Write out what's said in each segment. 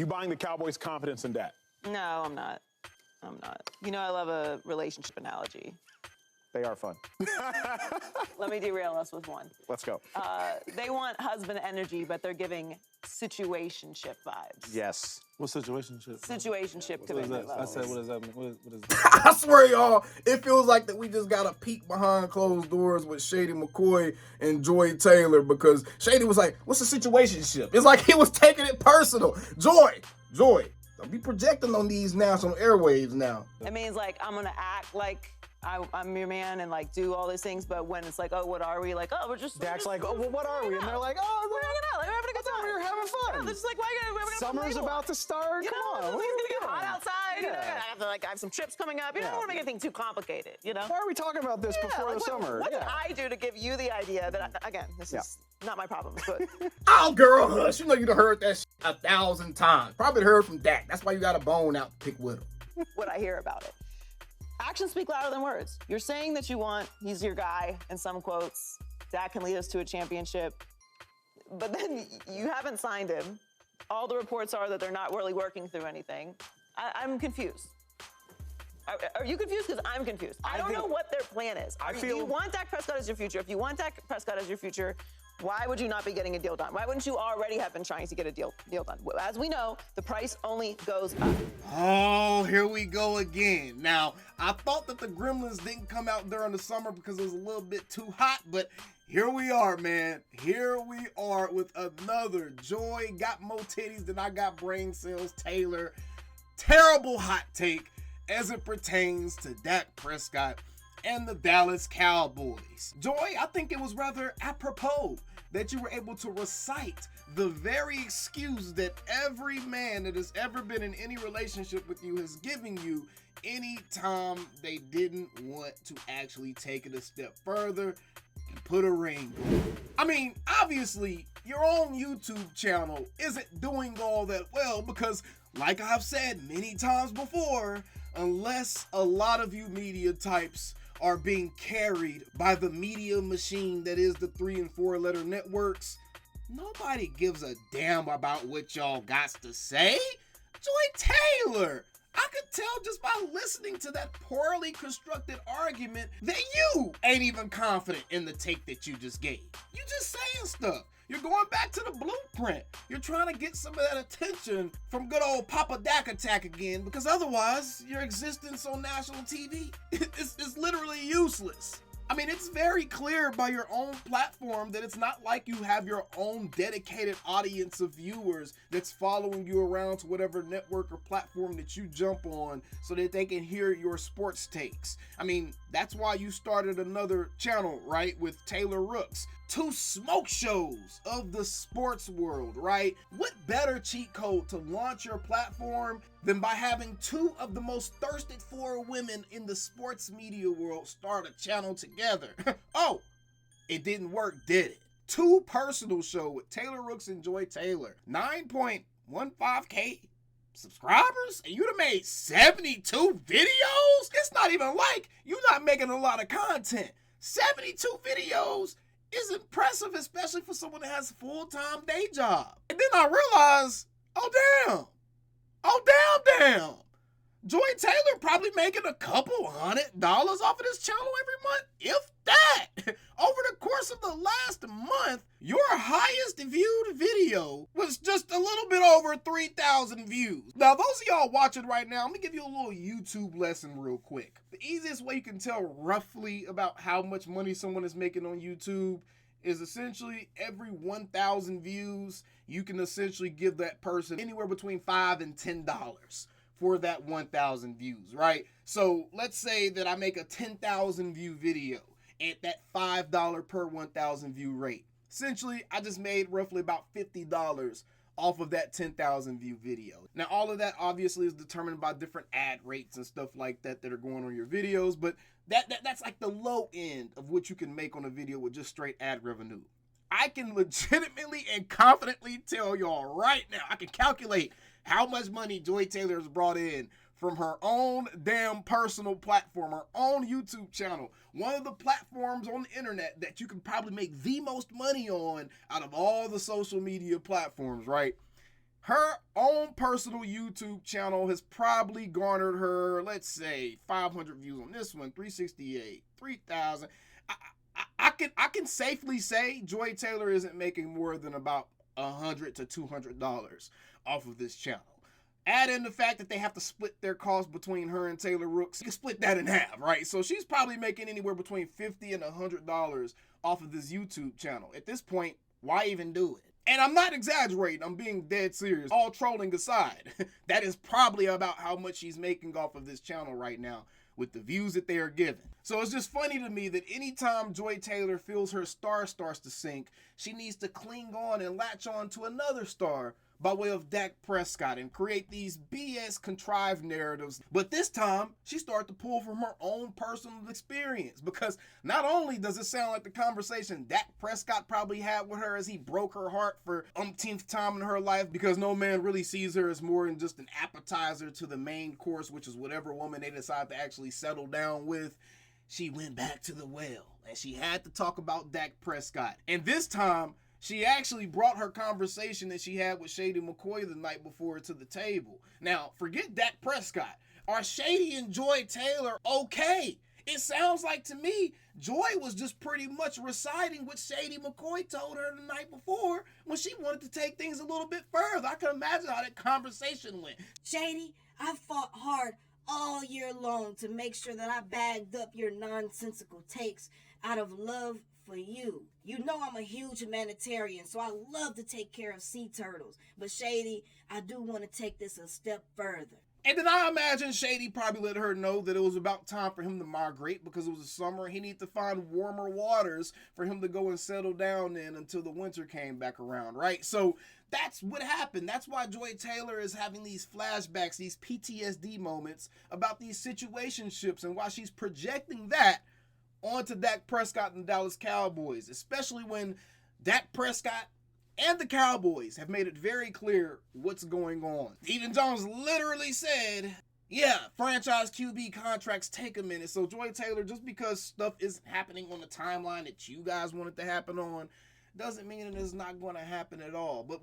You buying the Cowboys' confidence in Dak? No, I'm not. You know, I love a relationship analogy. They are fun. Let me derail us with one. Let's go. They want husband energy, but they're giving situationship vibes. Yes. What's situationship? Situationship What is commitment that? I levels. said, what does that mean? What is that? I swear, y'all, it feels like that we just got a peek behind closed doors with Shady McCoy and Joy Taylor, because Shady was like, what's the situationship? It's like he was taking it personal. Joy, don't be projecting on these national airwaves now. It means like I'm gonna act like I'm your man and like do all these things, but when it's like, oh, what are we? Like, oh, we're just. Dak's like, oh, well, what are we? And they're like, oh, we're hanging out. Like, we're having a good time. we're having fun. Yeah, they're just like, why are you Summer's about to start. You know, Come on. it's gonna get hot outside. Yeah. You know, I have some trips coming up. You don't want to make anything too complicated. You know. Why are we talking about this before like, the summer? What did I do to give you the idea that again, this is not my problem, but. Oh, girl, hush. You know you done heard that 1,000 times. Probably heard from Dak. That's why you got a bone out to pick with him. What I hear about it. Actions speak louder than words. You're saying that he's your guy in some quotes. Dak can lead us to a championship. But then you haven't signed him. All the reports are that they're not really working through anything. I'm confused. Are you confused? Because I'm confused. I don't know what their plan is. Do you want Dak Prescott as your future? If you want Dak Prescott as your future, why would you not be getting a deal done? Why wouldn't you already have been trying to get a deal done? As we know, the price only goes up. Oh, here we go again. Now, I thought that the Gremlins didn't come out during the summer because it was a little bit too hot, but here we are, man. Here we are with another Joy got more titties than I got brain cells, Taylor. Terrible hot take as it pertains to Dak Prescott and the Dallas Cowboys. Joy, I think it was rather apropos that you were able to recite the very excuse that every man that has ever been in any relationship with you has given you anytime they didn't want to actually take it a step further and put a ring on it. I mean, obviously, your own YouTube channel isn't doing all that well because, like I've said many times before, unless a lot of you media types are being carried by the media machine that is the 3 and 4 letter networks, nobody gives a damn about what y'all got to say. Joy Taylor, I could tell just by listening to that poorly constructed argument that you ain't even confident in the take that you just gave. You just saying stuff. You're going back to the blueprint. You're trying to get some of that attention from good old Papa Dak Attack again, because otherwise your existence on national TV is literally useless. I mean, it's very clear by your own platform that it's not like you have your own dedicated audience of viewers that's following you around to whatever network or platform that you jump on so that they can hear your sports takes. I mean, that's why you started another channel, right, with Taylor Rooks. 2 smoke shows of the sports world, right? What better cheat code to launch your platform than by having 2 of the most thirsted for women in the sports media world start a channel together? Oh, it didn't work, did it? 2 personal show with Taylor Rooks and Joy Taylor. 9.15K subscribers? And you'd have made 72 videos? It's not even like you're not making a lot of content. 72 videos is impressive, especially for someone that has a full-time day job. And then I realized, oh damn. Joy Taylor probably making a couple $100 off of this channel every month, if that. Over the course of the last month, your highest viewed video was just a little bit over 3,000 views. Now, those of y'all watching right now, let me give you a little YouTube lesson real quick. The easiest way you can tell roughly about how much money someone is making on YouTube is essentially every 1,000 views, you can essentially give that person anywhere between $5 and $10 for that 1,000 views, right? So let's say that I make a 10,000 view video at that $5 per 1,000 view rate. Essentially, I just made roughly about $50 off of that 10,000 view video. Now, all of that obviously is determined by different ad rates and stuff like that that are going on your videos, but that's like the low end of what you can make on a video with just straight ad revenue. I can legitimately and confidently tell y'all right now, I can calculate how much money Joy Taylor has brought in from her own damn personal platform, her own YouTube channel, one of the platforms on the internet that you can probably make the most money on out of all the social media platforms, right? her own personal YouTube channel has probably garnered her, let's say, 500 views on this one, 368, 3,000. I can safely say Joy Taylor isn't making more than about $100 to $200 off of this channel. Add in the fact that they have to split their costs between her and Taylor Rooks. You can split that in half, right? So she's probably making anywhere between $50 and $100 off of this YouTube channel. At this point, why even do it? And I'm not exaggerating. I'm being dead serious. All trolling aside, that is probably about how much she's making off of this channel right now with the views that they are given. So it's just funny to me that anytime Joy Taylor feels her star starts to sink, she needs to cling on and latch on to another star by way of Dak Prescott and create these BS contrived narratives. But this time, she started to pull from her own personal experience, because not only does it sound like the conversation Dak Prescott probably had with her as he broke her heart for umpteenth time in her life, because no man really sees her as more than just an appetizer to the main course, which is whatever woman they decide to actually settle down with. She went back to the well and she had to talk about Dak Prescott. And this time, she actually brought her conversation that she had with Shady McCoy the night before to the table. Now, forget Dak Prescott. Are Shady and Joy Taylor okay? It sounds like to me, Joy was just pretty much reciting what Shady McCoy told her the night before when she wanted to take things a little bit further. I can imagine how that conversation went. Shady, I fought hard all year long to make sure that I bagged up your nonsensical takes out of love for you. You know I'm a huge humanitarian, so I love to take care of sea turtles. But Shady, I do want to take this a step further. And then I imagine Shady probably let her know that it was about time for him to migrate, because it was the summer. He needed to find warmer waters for him to go and settle down in until the winter came back around, right? So that's what happened. That's why Joy Taylor is having these flashbacks, these PTSD moments about these situationships, and why she's projecting that onto Dak Prescott and the Dallas Cowboys, especially when Dak Prescott and the Cowboys have made it very clear what's going on. Stephen Jones literally said, yeah, franchise QB contracts take a minute. So Joy Taylor, just because stuff isn't happening on the timeline that you guys want it to happen on, doesn't mean it is not going to happen at all. But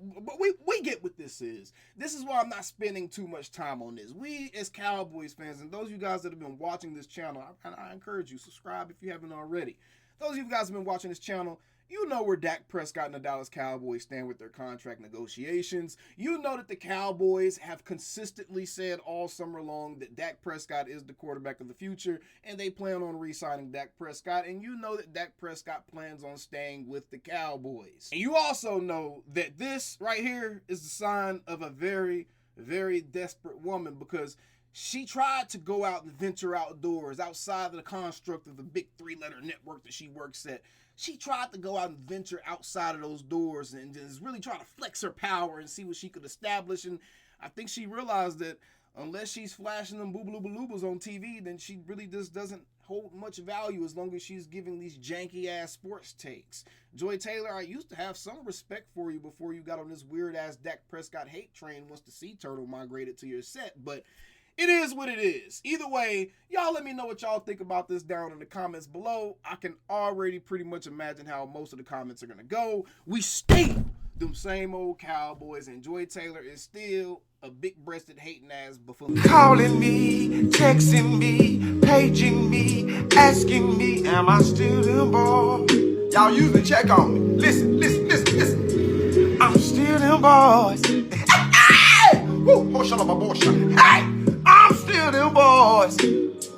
we get what this is. This is why I'm not spending too much time on this. We as Cowboys fans, and those of you guys that have been watching this channel, I encourage you, subscribe if you haven't already. Those of you guys that have been watching this channel, you know where Dak Prescott and the Dallas Cowboys stand with their contract negotiations. You know that the Cowboys have consistently said all summer long that Dak Prescott is the quarterback of the future, and they plan on re-signing Dak Prescott. And you know that Dak Prescott plans on staying with the Cowboys. And you also know that this right here is the sign of a very, very desperate woman, because she tried to go out and venture outdoors outside of the construct of the big three-letter network that she works at. She tried to go out and venture outside of those doors and just really try to flex her power and see what she could establish. And I think she realized that unless she's flashing them boobaloobalubas on TV, then she really just doesn't hold much value as long as she's giving these janky-ass sports takes. Joy Taylor, I used to have some respect for you before you got on this weird-ass Dak Prescott hate train once the sea turtle migrated to your set, but it is what it is. Either way, y'all let me know what y'all think about this down in the comments below. I can already pretty much imagine how most of the comments are going to go. We still them same old Cowboys, and Joy Taylor is still a big-breasted, hating-ass buffoon. Calling me, texting me, paging me, asking me, am I still them boys? Y'all usually check on me. Listen. I'm still them boys. Hey! Woo! Oh, shut up, my boy. Hey! I'm still them boys.